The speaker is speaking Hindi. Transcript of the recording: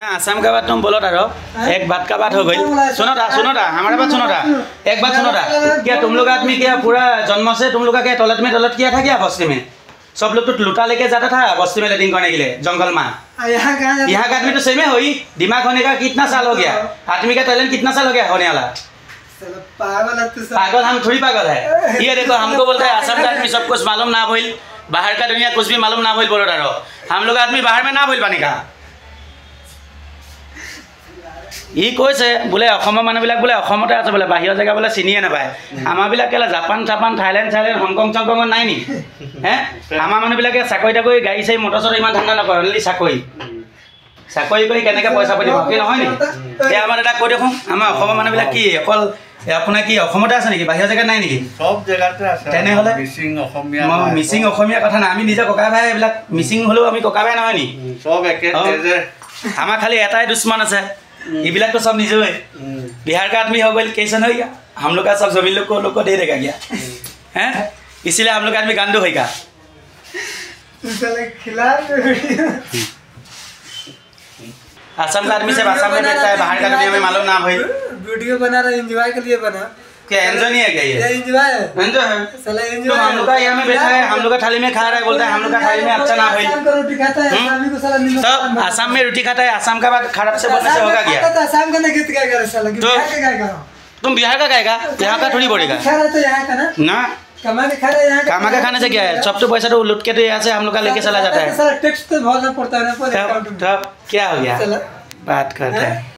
आसाम का बात तुम बोलो तारो एक बात का बात हो गई। सुनो था हमारे बात सुनो था एक बात सुनो था। क्या तुम लोग आदमी क्या पूरा जन्म से तुम लोग का क्या टॉयलेट किया था क्या बस्ती में? सब लोग तो लुटा लेके जाता था बस्ती में लेटिंग करने के लिए जंगल में। यहाँ का आदमी तो सेम है हुई। दिमाग होने का कितना साल हो गया? आदमी का टैलेंट कितना साल हो गया होने वाला? पागल हम थोड़ी पागल है। ये देखो हमको बोलता है आसाम का आदमी सब कुछ मालूम ना भइल, बाहर का दुनिया कुछ भी मालूम ना भइल बोलो तारो। हम लोग आदमी बाहर में ना भइल पानी का ই কৈছে বোলে অসমৰ মানুহবিলাক বোলে অসমতে আছে বোলে বাহিৰৰ জেগা বোলে চিনিয়ে নাপায়। আমাৰবিলাক কেলা জাপান থাইলেণ্ড হংকং চংকঙত নাই নি? হে আমাৰ মানুহবিলাকে চাকৰি তাকৰি গাড়ী চাড়ী মটৰ চটৰ ইমান ধান্দা নকৰে। অনলি চাকৰি কৰি কেনেকৈ পইচা পাতি পাওঁ কি নহয় নি? এই আমাৰ এটা কৈ দেখোঁ আমাৰ অসমৰ মানুহবিলাক কি অকল আপোনাৰ কি অসমতে আছে নেকি? বাহিৰৰ জেগাত নাই নেকি? সব জেগাতে আছে। তেনেহ'লে মিচিং অসমীয়া কথা না। আমি নিজে ককা ভাই এইবিলাক মিচিং হ'লেও আমি ককা ভাই নহয় নি? সব একে যে আমাৰ খালি এটাই দুশ্মন আছে। इबिलक तो सब निजो है। बिहार का आदमी हो गए कैसन हो गया? हम लोग का सब जमीन लोग को दे देगा क्या? हैं इसीलिए हम लोग का आदमी गांडू होगा। आसाम का आदमी से आसाम में बैठता है, बाहर का दुनिया में मालूम ना भाई। वीडियो बना रहा एंजॉय के लिए बना। क्या एंजॉय नहीं है क्या ये? एंजॉय है। एंजॉय है। साला तो एंजॉय हम लोग का यहाँ में बैठा है, हम लोग का थाली में खा रहा है, बोलता है हम लोग का थाली में अच्छा ना भाई। आसाम का रोटी खाता है, आसामी को साला निमक। सब आसाम में रोटी खाता है, आसाम का बात खराब से बोलने से होगा क्या? आसाम का नहीं क्या करे साला? बिहार का क्या करो? तुम बिहार का गाएगा, यहाँ का थोड़ी बोलेगा खा रहा तो यहाँ का ना कमा के खा रहा है। यहाँ कामा का खाने से क्या है? सब तो पैसा तो लुट के तो यहाँ से हम लोग का लेके चला जाता है। साला टैक्स तो बहुत पड़ता है ना। तब क्या हो गया? बात करते हैं।